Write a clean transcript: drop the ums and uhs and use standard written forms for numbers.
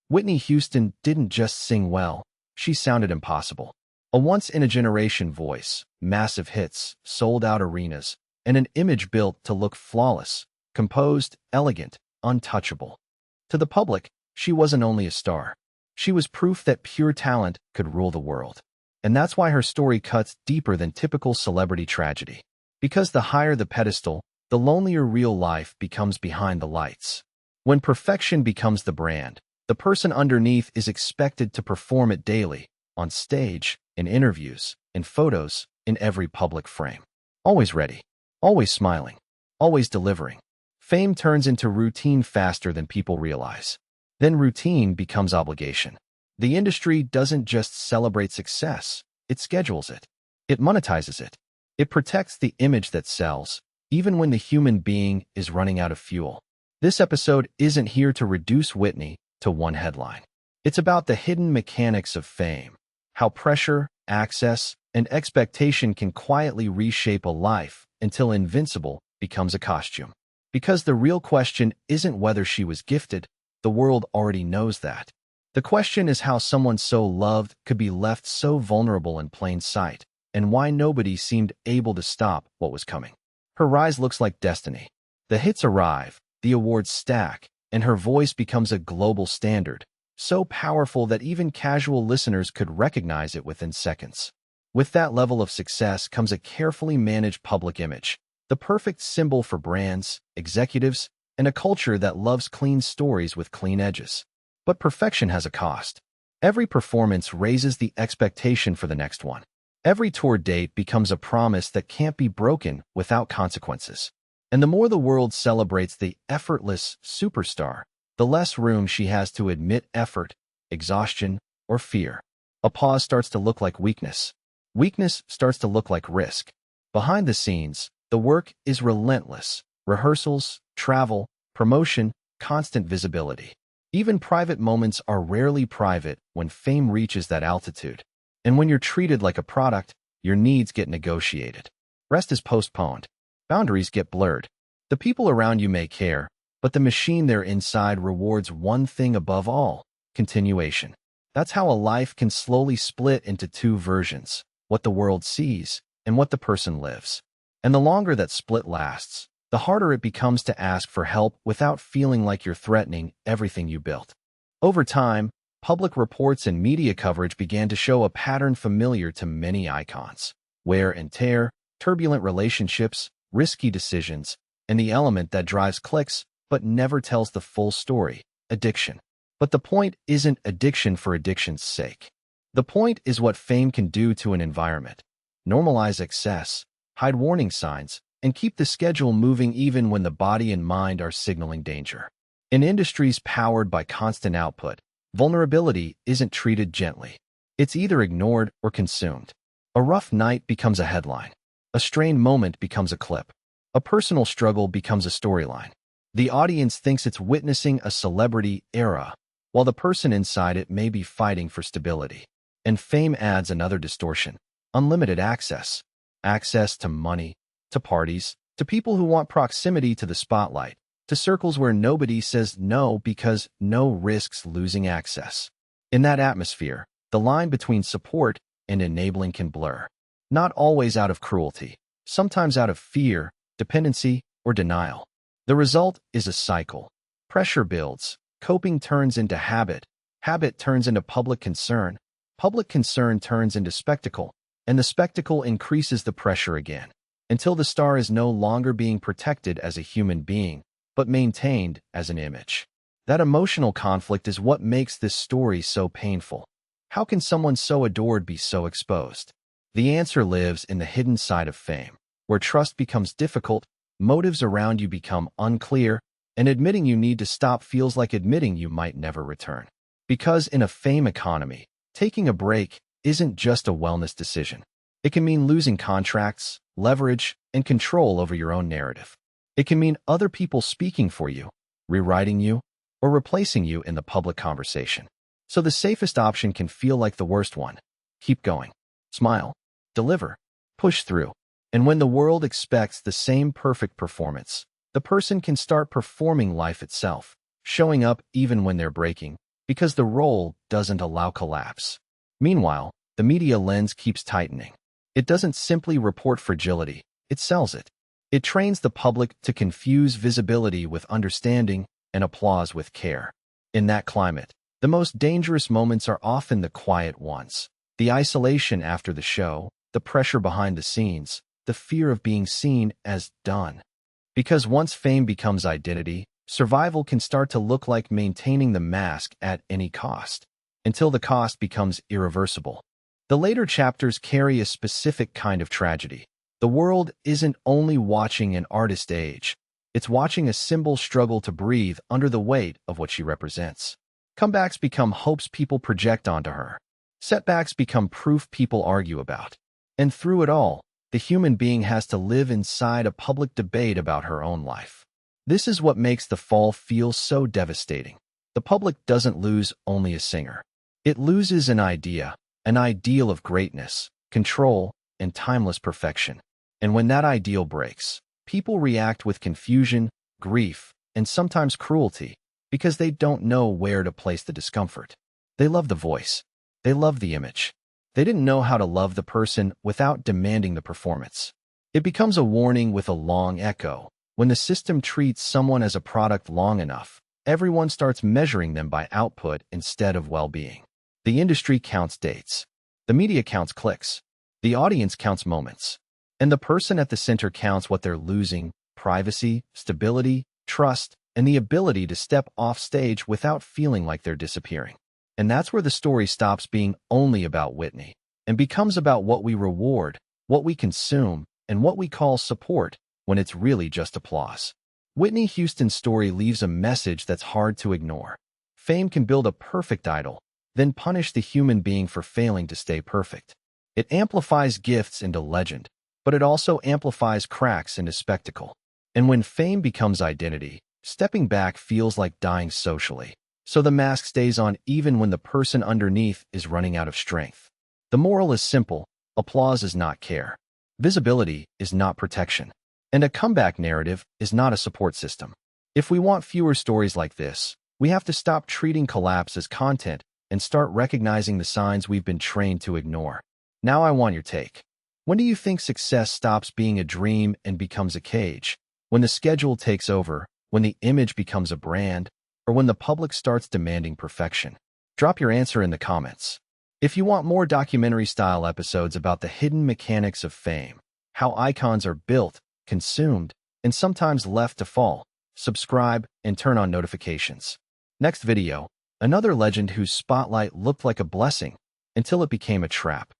Whitney Houston didn't just sing well, she sounded impossible. A once-in-a-generation voice, massive hits, sold-out arenas, and an image built to look flawless, composed, elegant, untouchable. To the public, she wasn't only a star. She was proof that pure talent could rule the world. And that's why her story cuts deeper than typical celebrity tragedy. Because the higher the pedestal, the lonelier real life becomes behind the lights. When perfection becomes the brand, the person underneath is expected to perform it daily, on stage, in interviews, in photos, in every public frame. Always ready, always smiling, always delivering. Fame turns into routine faster than people realize. Then routine becomes obligation. The industry doesn't just celebrate success, it schedules it. It monetizes it. It protects the image that sells, even when the human being is running out of fuel. This episode isn't here to reduce Whitney to one headline. It's about the hidden mechanics of fame, how pressure, access, and expectation can quietly reshape a life until invincible becomes a costume. Because the real question isn't whether she was gifted, the world already knows that. The question is how someone so loved could be left so vulnerable in plain sight, and why nobody seemed able to stop what was coming. Her rise looks like destiny. The hits arrive, the awards stack, and her voice becomes a global standard, so powerful that even casual listeners could recognize it within seconds. With that level of success comes a carefully managed public image, the perfect symbol for brands, executives, and a culture that loves clean stories with clean edges. But perfection has a cost. Every performance raises the expectation for the next one. Every tour date becomes a promise that can't be broken without consequences. And the more the world celebrates the effortless superstar, the less room she has to admit effort, exhaustion, or fear. A pause starts to look like weakness. Weakness starts to look like risk. Behind the scenes, the work is relentless. Rehearsals, travel, promotion, constant visibility. Even private moments are rarely private when fame reaches that altitude. And when you're treated like a product, your needs get negotiated. Rest is postponed. Boundaries get blurred. The people around you may care, but the machine they're inside rewards one thing above all: continuation. That's how a life can slowly split into two versions: what the world sees and what the person lives. And the longer that split lasts, the harder it becomes to ask for help without feeling like you're threatening everything you built. Over time, public reports and media coverage began to show a pattern familiar to many icons: wear and tear, turbulent relationships, risky decisions, and the element that drives clicks but never tells the full story: addiction. But the point isn't addiction for addiction's sake. The point is what fame can do to an environment. Normalize excess, hide warning signs, and keep the schedule moving even when the body and mind are signaling danger. In industries powered by constant output, vulnerability isn't treated gently. It's either ignored or consumed. A rough night becomes a headline. A strained moment becomes a clip. A personal struggle becomes a storyline. The audience thinks it's witnessing a celebrity era, while the person inside it may be fighting for stability. And fame adds another distortion: unlimited access. Access to money, to parties, to people who want proximity to the spotlight, to circles where nobody says no because no risks losing access. In that atmosphere, the line between support and enabling can blur. Not always out of cruelty, sometimes out of fear, dependency, or denial. The result is a cycle. Pressure builds, coping turns into habit, habit turns into public concern turns into spectacle, and the spectacle increases the pressure again, until the star is no longer being protected as a human being, but maintained as an image. That emotional conflict is what makes this story so painful. How can someone so adored be so exposed? The answer lives in the hidden side of fame, where trust becomes difficult, motives around you become unclear, and admitting you need to stop feels like admitting you might never return. Because in a fame economy, taking a break isn't just a wellness decision. It can mean losing contracts, leverage, and control over your own narrative. It can mean other people speaking for you, rewriting you, or replacing you in the public conversation. So the safest option can feel like the worst one. Keep going. Smile. Deliver. Push through. And when the world expects the same perfect performance, the person can start performing life itself, showing up even when they're breaking, because the role doesn't allow collapse. Meanwhile, the media lens keeps tightening. It doesn't simply report fragility, it sells it. It trains the public to confuse visibility with understanding and applause with care. In that climate, the most dangerous moments are often the quiet ones. The isolation after the show, the pressure behind the scenes, the fear of being seen as done. Because once fame becomes identity, survival can start to look like maintaining the mask at any cost, until the cost becomes irreversible. The later chapters carry a specific kind of tragedy. The world isn't only watching an artist age, it's watching a symbol struggle to breathe under the weight of what she represents. Comebacks become hopes people project onto her. Setbacks become proof people argue about. And through it all, the human being has to live inside a public debate about her own life. This is what makes the fall feel so devastating. The public doesn't lose only a singer. It loses an idea, an ideal of greatness, control, and timeless perfection. And when that ideal breaks, people react with confusion, grief, and sometimes cruelty, because they don't know where to place the discomfort. They love the voice. They love the image. They didn't know how to love the person without demanding the performance. It becomes a warning with a long echo. When the system treats someone as a product long enough, everyone starts measuring them by output instead of well-being. The industry counts dates. The media counts clicks. The audience counts moments. And the person at the center counts what they're losing: privacy, stability, trust, and the ability to step off stage without feeling like they're disappearing. And that's where the story stops being only about Whitney and becomes about what we reward, what we consume, and what we call support when it's really just applause. Whitney Houston's story leaves a message that's hard to ignore. Fame can build a perfect idol, then punish the human being for failing to stay perfect. It amplifies gifts into legend, but it also amplifies cracks into spectacle. And when fame becomes identity, stepping back feels like dying socially. So the mask stays on even when the person underneath is running out of strength. The moral is simple: applause is not care. Visibility is not protection. And a comeback narrative is not a support system. If we want fewer stories like this, we have to stop treating collapse as content and start recognizing the signs we've been trained to ignore. Now I want your take. When do you think success stops being a dream and becomes a cage? When the schedule takes over, when the image becomes a brand, or when the public starts demanding perfection? Drop your answer in the comments. If you want more documentary-style episodes about the hidden mechanics of fame, how icons are built, consumed, and sometimes left to fall, subscribe and turn on notifications. Next video, another legend whose spotlight looked like a blessing until it became a trap.